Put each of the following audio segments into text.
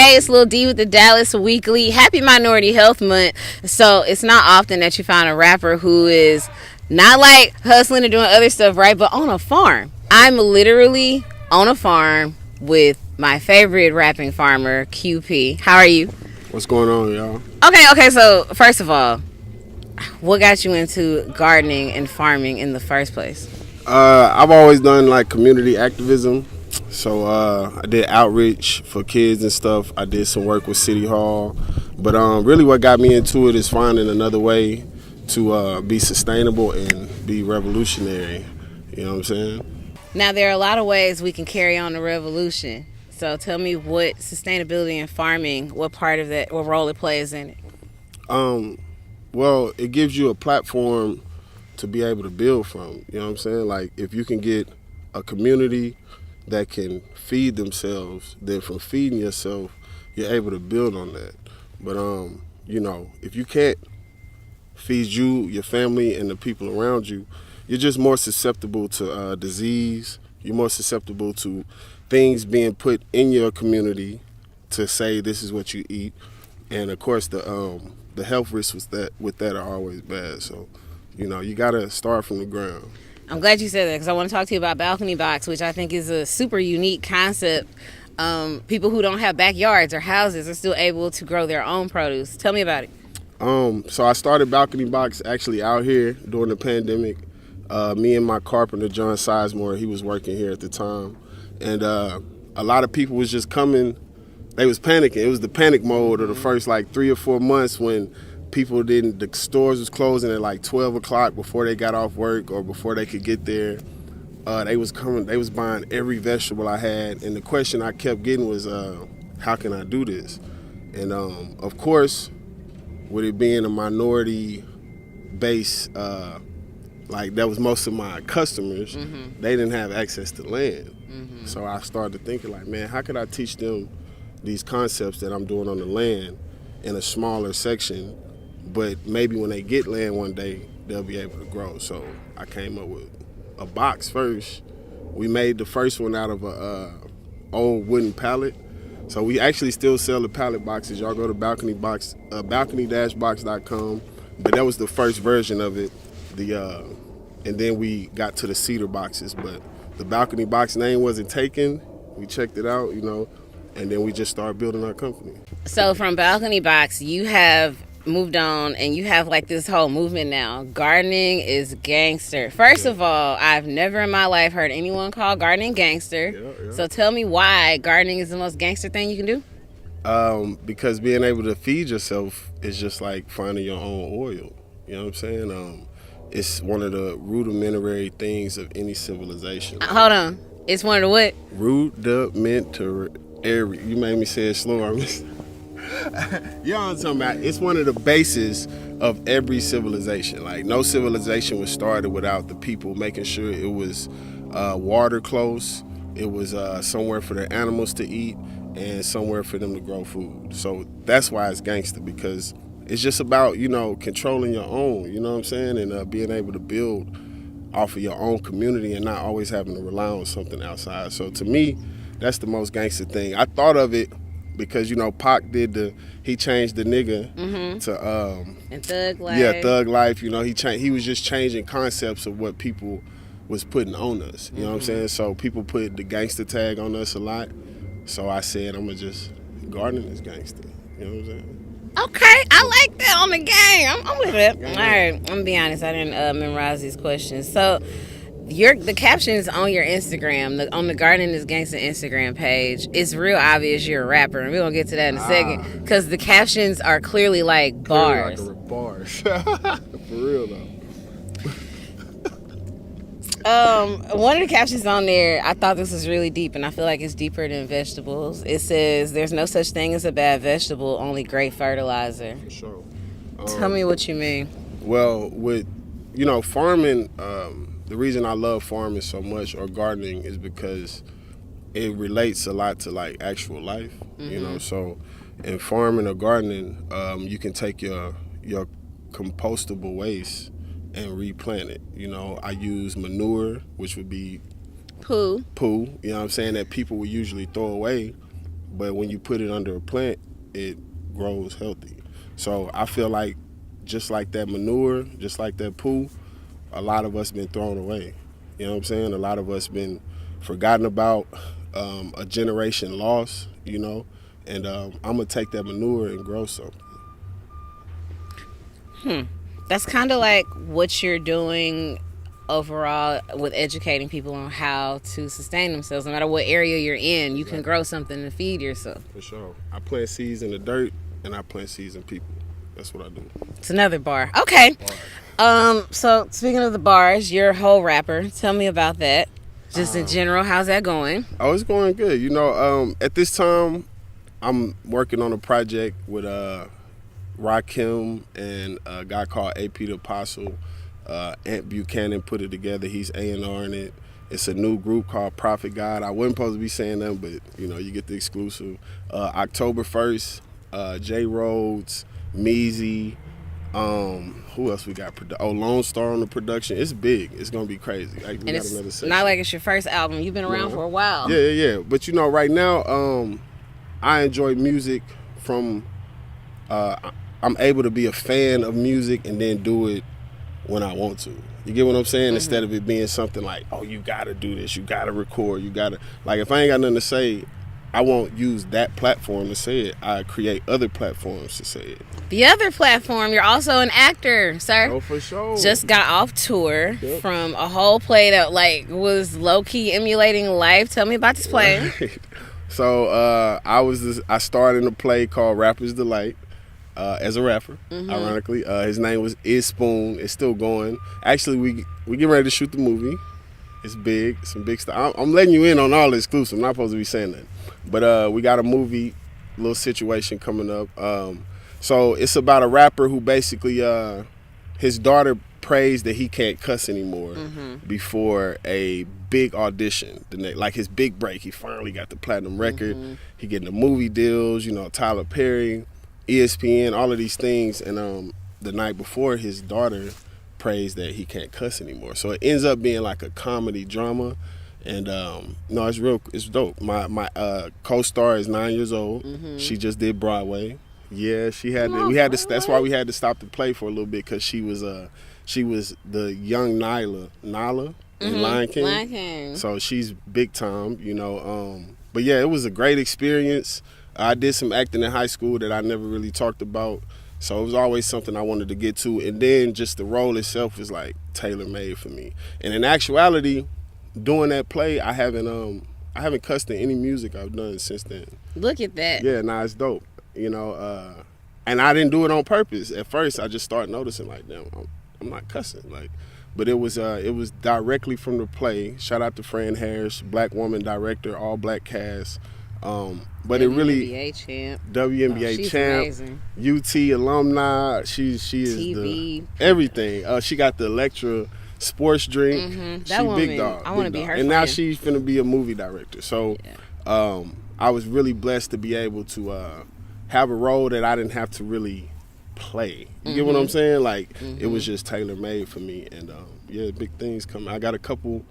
Hey, it's Lil D with the Dallas Weekly. Happy Minority Health Month. So it's not often that you find a rapper who is not like hustling and doing other stuff, right? But on a farm. I'm literally on a farm with my favorite rapping farmer, QP. How are you? What's going on, y'all? Okay. So first of all, what got you into gardening and farming in the first place? I've always done like community activism. So I did outreach for kids and stuff. I did some work with City Hall. But really what got me into it is finding another way to be sustainable and be revolutionary. You know what I'm saying? Now, there are a lot of ways we can carry on the revolution. So tell me what sustainability and farming, what part of that, what role it plays in it. Well, it gives you a platform to be able to build from. You know what I'm saying? Like if you can get a community that can feed themselves, then from feeding yourself, you're able to build on that. But if you can't feed you, your family, and the people around you, you're just more susceptible to disease. You're more susceptible to things being put in your community to say this is what you eat, and of course the health risks with that are always bad. So, you gotta start from the ground. I'm glad you said that because I want to talk to you about Balcony Box, which I think is a super unique concept. People who don't have backyards or houses are still able to grow their own produce. Tell me about it. So I started Balcony Box actually out here during the pandemic. Me and my carpenter, John Sizemore, he was working here at the time. And a lot of people was just coming. They was panicking. It was the panic mode of the first like 3 or 4 months when the stores was closing at like 12 o'clock before they got off work or before they could get there. They was buying every vegetable I had. And the question I kept getting was, how can I do this? And of course, with it being a minority base, like that was most of my customers, they didn't have access to land. So I started thinking like, man, how could I teach them these concepts that I'm doing on the land in a smaller section, but maybe when they get land one day, they'll be able to grow. So I came up with a box first. We made the first one out of a old wooden pallet. So we actually still sell the pallet boxes. Y'all go to balcony-box.com. But that was the first version of it. And then we got to the cedar boxes. But the Balcony Box name wasn't taken. We checked it out, and then we just started building our company. So from Balcony Box, you have moved on and you have like this whole movement now. Gardening is gangster. First of all, I've never in my life heard anyone call gardening gangster. Yeah. So tell me why gardening is the most gangster thing you can do. Because being able to feed yourself is just like finding your own oil. You know what I'm saying? It's one of the rudimentary things of any civilization. Hold on. It's one of the what? Rudimentary. You made me say it slower. You know what I'm talking about? It's one of the bases of every civilization. Like no civilization was started without the people making sure it was water close, it was somewhere for their animals to eat, and somewhere for them to grow food. So that's why it's gangster, because it's just about, controlling your own, you know what I'm saying? And being able to build off of your own community and not always having to rely on something outside. So to me, that's the most gangster thing. I thought of it because, Pac he changed the nigga to and Thug Life. Yeah, Thug Life. He was just changing concepts of what people was putting on us. You know what I'm saying? So people put the gangster tag on us a lot. So I said, gardening is gangster. You know what I'm saying? Okay, I like that on the gang. I'm with it. All right, I'm gonna be honest. I didn't memorize these questions. So, the captions on your Instagram, on the Gardening is Gangsta Instagram page, it's real obvious you're a rapper, and we're gonna get to that in a second because the captions are clearly like bars. Like bars. For real though. One of the captions on there, I thought this was really deep, and I feel like it's deeper than vegetables. It says, "There's no such thing as a bad vegetable, only great fertilizer." For sure. Tell me what you mean. Well, with farming, the reason I love farming so much or gardening is because it relates a lot to like actual life. So in farming or gardening, you can take your compostable waste and replant it. I use manure, which would be Poo. You know what I'm saying, that people would usually throw away. but when you put it under a plant, it grows healthy. So I feel like just like that manure, just like that poo, a lot of us been thrown away. You know what I'm saying? A lot of us been forgotten about, a generation lost, and I'm gonna take that manure and grow something. That's kind of like what you're doing overall with educating people on how to sustain themselves. No matter what area you're in, you can grow something to feed yourself. For sure. I plant seeds in the dirt and I plant seeds in people. That's what I do. It's another bar. Okay. So speaking of the bars, you're a whole rapper. Tell me about that. Just in general, how's that going? Oh, it's going good. At this time, I'm working on a project with Rakim and a guy called AP the Apostle. Ant Buchanan put it together. He's A&R'ing it. It's a new group called Prophet God. I wasn't supposed to be saying that, but you get the exclusive. October 1st, J Rhodes, Meezy, who else we got? Lone Star on the production. It's big. It's gonna be crazy. Like, we And got it's another section. not like it's your first album. You've been around for a while. Yeah. But right now, I enjoy music from. I'm able to be a fan of music and then do it when I want to. You get what I'm saying? Instead of it being something like, oh, you gotta do this, you gotta record, you gotta, like, if I ain't got nothing to say, I won't use that platform to say it. I create other platforms to say it. The other platform, you're also an actor, sir. Oh, for sure. Just got off tour from a whole play that was low key emulating life. Tell me about this play. Right. So I starred in a play called Rapper's Delight. As a rapper, ironically. His name was Is Spoon. It's still going. Actually, we get ready to shoot the movie. It's big, some big stuff. I'm letting you in on all the exclusive. I'm not supposed to be saying that. But we got a movie, little situation coming up. So it's about a rapper who basically, his daughter prays that he can't cuss anymore before a big audition. Like his big break. He finally got the platinum record. He getting the movie deals, Tyler Perry, ESPN, all of these things, and the night before, his daughter prays that he can't cuss anymore. So it ends up being like a comedy drama, and no, it's dope. My co-star is 9 years old. She just did Broadway. Yeah, she had. That's why we had to stop the play for a little bit, because she was the young Nala in Lion King. Lion King. So she's big time, But yeah, it was a great experience. I did some acting in high school that I never really talked about, so it was always something I wanted to get to. And then just the role itself is like tailor-made for me. And in actuality, doing that play, I haven't cussed in any music I've done since then. Look at that. Yeah, it's dope. And I didn't do it on purpose. At first, I just started noticing, like, damn, I'm not cussing, like. But it was directly from the play. Shout out to Fran Harris, black woman director, all black cast. But it really WNBA champ, amazing. UT alumni. She is TV. Everything. She got the Electra sports drink. That she woman, big dog. I want to be her. And now she's finna be a movie director. So, I was really blessed to be able to have a role that I didn't have to really play. You get what I'm saying? Like, it was just tailor made for me. And big things coming. I got a couple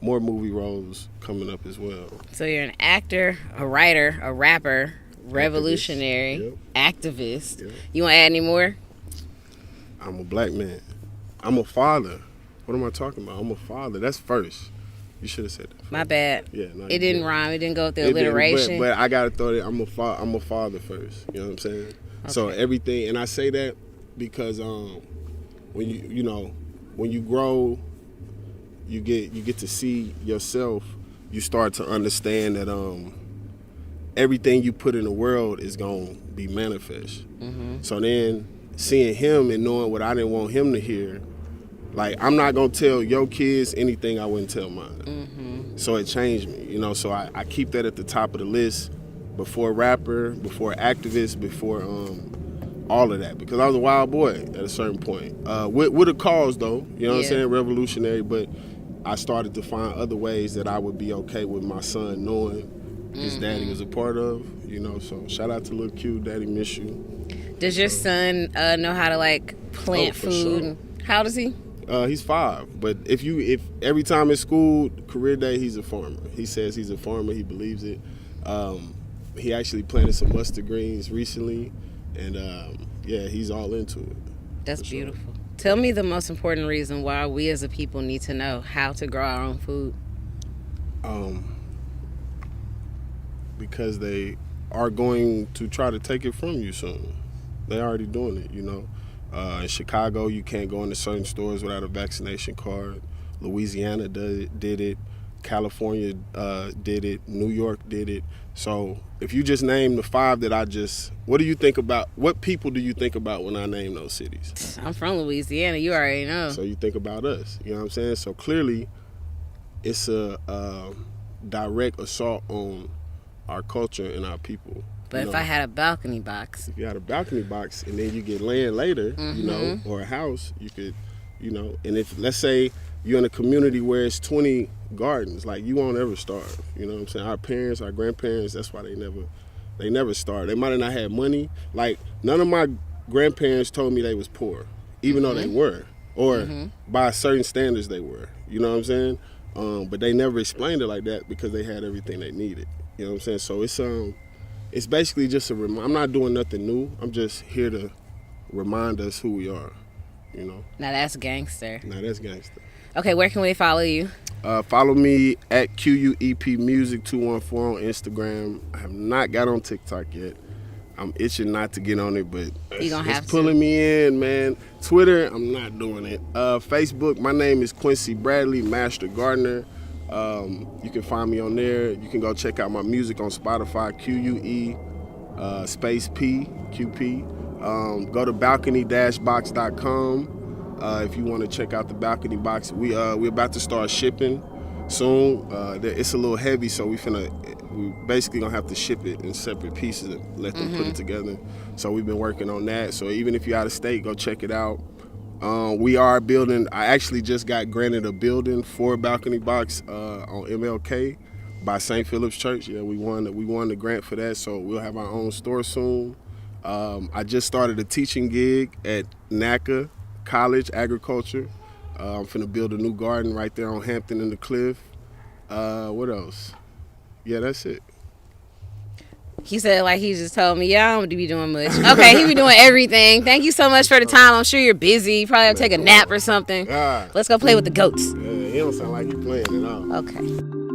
more movie roles coming up as well. So you're an actor, a writer, a rapper, revolutionary, activist. Yep. You want to add any more? I'm a black man. I'm a father. What am I talking about? I'm a father. That's first. You should have said that first. My bad. Yeah, no, it didn't rhyme. It didn't go with the alliteration. But I gotta throw it. I'm a father first. You know what I'm saying? Okay. So everything, and I say that because when you grow, you get to see yourself. You start to understand that everything you put in the world is gonna be manifest. So then seeing him and knowing what I didn't want him to hear, like, I'm not gonna tell your kids anything I wouldn't tell mine. So it changed me, So I keep that at the top of the list before rapper, before activist, before all of that, because I was a wild boy at a certain point. With a cause though, you know what I'm saying, revolutionary, but I started to find other ways that I would be okay with my son knowing his daddy was a part of, so shout out to Lil Q, Daddy miss you. Does your son know how to plant food? Sure. How old is he? He's 5, but if every time in school, career day, he's a farmer. He says he's a farmer, he believes it. He actually planted some mustard greens recently, and yeah, he's all into it. That's beautiful. Tell me the most important reason why we as a people need to know how to grow our own food. Because they are going to try to take it from you soon. They're already doing it, you know. In Chicago, you can't go into certain stores without a vaccination card. Louisiana did it. California did it. New York did it. So if you just name the 5 that what do you think about, what people do you think about when I name those cities? I'm from Louisiana, you already know. So you think about us, you know what I'm saying? So clearly it's a direct assault on our culture and our people. But if I had a balcony box. If you had a balcony box and then you get land later, you know, or a house, you could, you know, and if, let's say you're in a community where it's 20 gardens, like you won't ever starve. You know what I'm saying? Our parents, our grandparents, that's why they never starved. They might have not had money. Like none of my grandparents told me they was poor, even though they were, or by certain standards they were. You know what I'm saying? But they never explained it like that because they had everything they needed. You know what I'm saying? So it's basically just I'm not doing nothing new. I'm just here to remind us who we are, you know? Now that's gangster. Okay, where can we follow you? Follow me at QUEP Music 214 on Instagram. I have not got on TikTok yet. I'm itching not to get on it, but it's pulling me in, man. Twitter, I'm not doing it. Facebook, my name is Quincy Bradley, Master Gardener. You can find me on there. You can go check out my music on Spotify, QUE space P, QP. Go to balcony-box.com if you want to check out the balcony box. We're about to start shipping soon. It's a little heavy, so we basically gonna have to ship it in separate pieces and let them put it together. So we've been working on that. So even if you're out of state, go check it out. We are building. I actually just got granted a building for a balcony box on MLK by St. Philip's Church. Yeah, we won the grant for that, so we'll have our own store soon. I just started a teaching gig at NACA College Agriculture. I'm finna build a new garden right there on Hampton and the Cliff. What else? Yeah, that's it. He said like he just told me, yeah, I don't be doing much. Okay, he be doing everything. Thank you so much for the time. I'm sure you're busy. You probably have to take a nap or something. Let's go play with the goats. Yeah, he don't sound like he's playing at all. Okay.